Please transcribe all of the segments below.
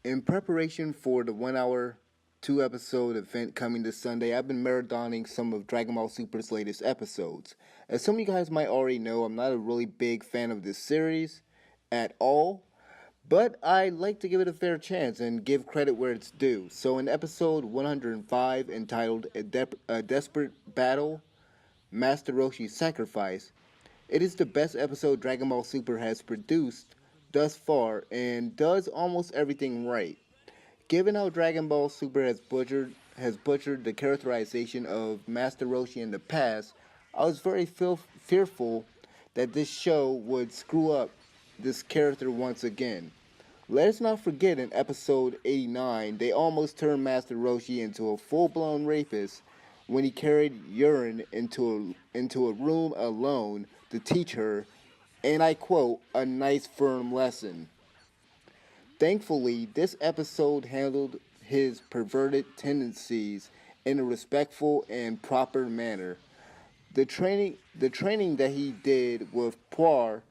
In preparation for the 1 hour, 2 episode event coming this Sunday, I've been marathoning some of Dragon Ball Super's latest episodes. As some of you guys might already know, I'm not a really big fan of this series at all, but I like to give it a fair chance and give credit where it's due. So, in episode 105, entitled A Desperate Battle, Master Roshi's Sacrifice, it is the best episode Dragon Ball Super has produced thus far and does almost everything right. Given how Dragon Ball Super has butchered the characterization of Master Roshi in the past, I was very fearful that this show would screw up this character once again. Let us not forget in episode 89, they almost turned Master Roshi into a full blown rapist when he carried urine into a room alone to teach her, and I quote, a nice firm lesson. Thankfully, this episode handled his perverted tendencies in a respectful and proper manner. The training that he did with Poir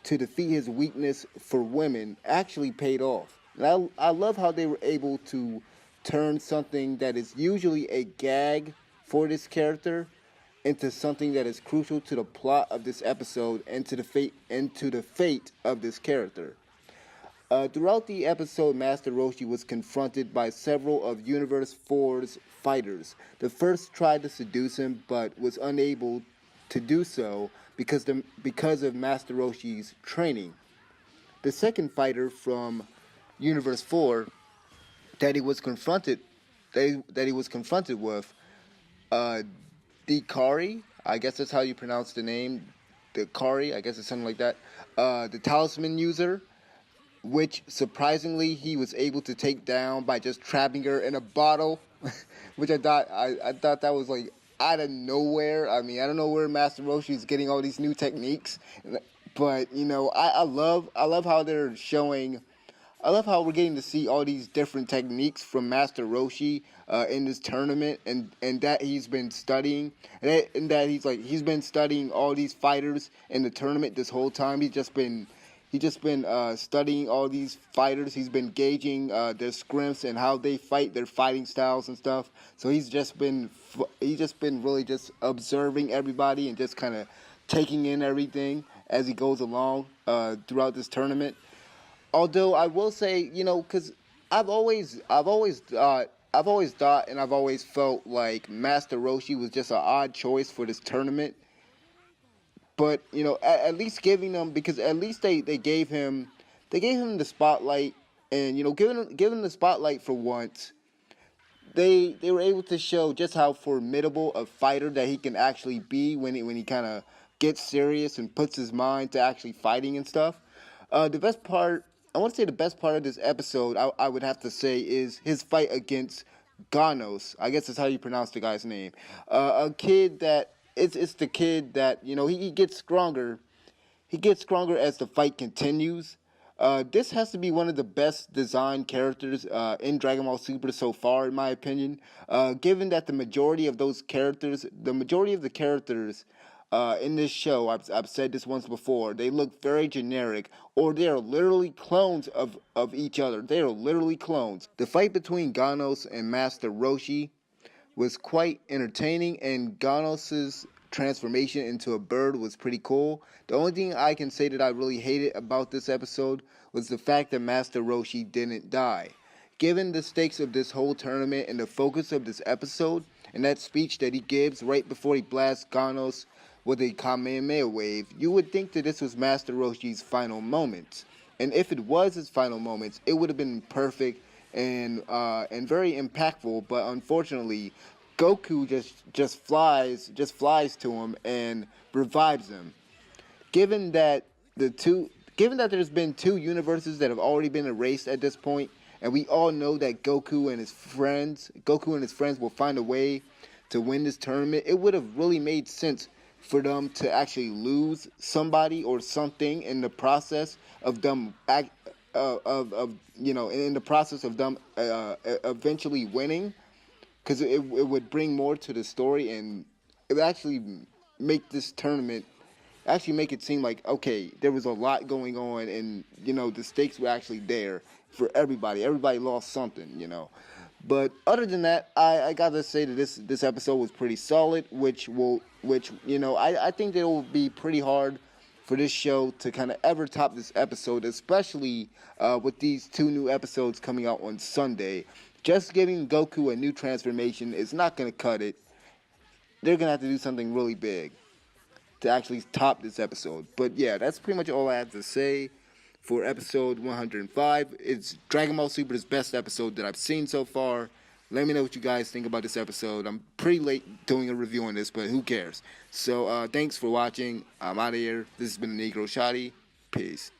to defeat his weakness for women actually paid off. And I love how they were able to turn something that is usually a gag for this character into something that is crucial to the plot of this episode and to the fate of this character. Throughout the episode, Master Roshi was confronted by several of Universe 4's fighters. The first tried to seduce him, but was unable to do so because of Master Roshi's training. The second fighter from Universe 4 that he was confronted that he was confronted with, uh, Dekari, I guess that's how you pronounce the name. Dekari, I guess it's something like that. The talisman user, which surprisingly he was able to take down by just trapping her in a bottle, which I thought that was like out of nowhere. I mean, I don't know where Master Roshi is getting all these new techniques, but I love how they're showing. I love how we're getting to see all these different techniques from Master Roshi in this tournament, and that he's been studying, and that he's been studying all these fighters in the tournament this whole time. He's just been studying all these fighters. He's been gauging their scrims and how they fight, their fighting styles and stuff. So he's just been really just observing everybody and just kind of taking in everything as he goes along throughout this tournament. Although I will say, because I've always thought, and I've always felt like Master Roshi was just an odd choice for this tournament. But at least giving them, because at least they gave him the spotlight, and giving the spotlight for once, they were able to show just how formidable a fighter that he can actually be when he kind of gets serious and puts his mind to actually fighting and stuff. The best part, I want to say the best part of this episode, I would have to say, is his fight against Ganos. I guess that's how you pronounce the guy's name. A kid that it's the kid that he gets stronger. He gets stronger as the fight continues. This has to be one of the best designed characters in Dragon Ball Super so far, in my opinion. Given that the majority of the characters in this show, I've said this once before, they look very generic, or they are literally clones of each other. They are literally clones. The fight between Ganos and Master Roshi was quite entertaining, and Ganos' transformation into a bird was pretty cool. The only thing I can say that I really hated about this episode was the fact that Master Roshi didn't die. Given the stakes of this whole tournament and the focus of this episode, and that speech that he gives right before he blasts Ganos with a Kamehameha wave, you would think that this was Master Roshi's final moments. And if it was his final moments, it would have been perfect and very impactful. But unfortunately, Goku just flies to him and revives him. Given that given that there's been two universes that have already been erased at this point, and we all know that Goku and his friends will find a way to win this tournament, it would have really made sense for them to actually lose somebody or something in the process of them in the process of them eventually winning, because it would bring more to the story, and it would actually make this tournament actually make it seem like, okay, there was a lot going on, and the stakes were actually there, for everybody. Everybody lost something, you know. But other than that, I gotta say that this episode was pretty solid, which you know I think that it will be pretty hard for this show to kind of ever top this episode, especially with these two new episodes coming out on Sunday. Just giving Goku a new transformation is not gonna cut it. They're gonna have to do something really big to actually top this episode. But yeah, that's pretty much all I have to say for episode 105. It's Dragon Ball Super's best episode that I've seen so far. Let me know what you guys think about this episode. I'm pretty late doing a review on this, but who cares? So thanks for watching. I'm out of here. This has been Negro Shotty. Peace.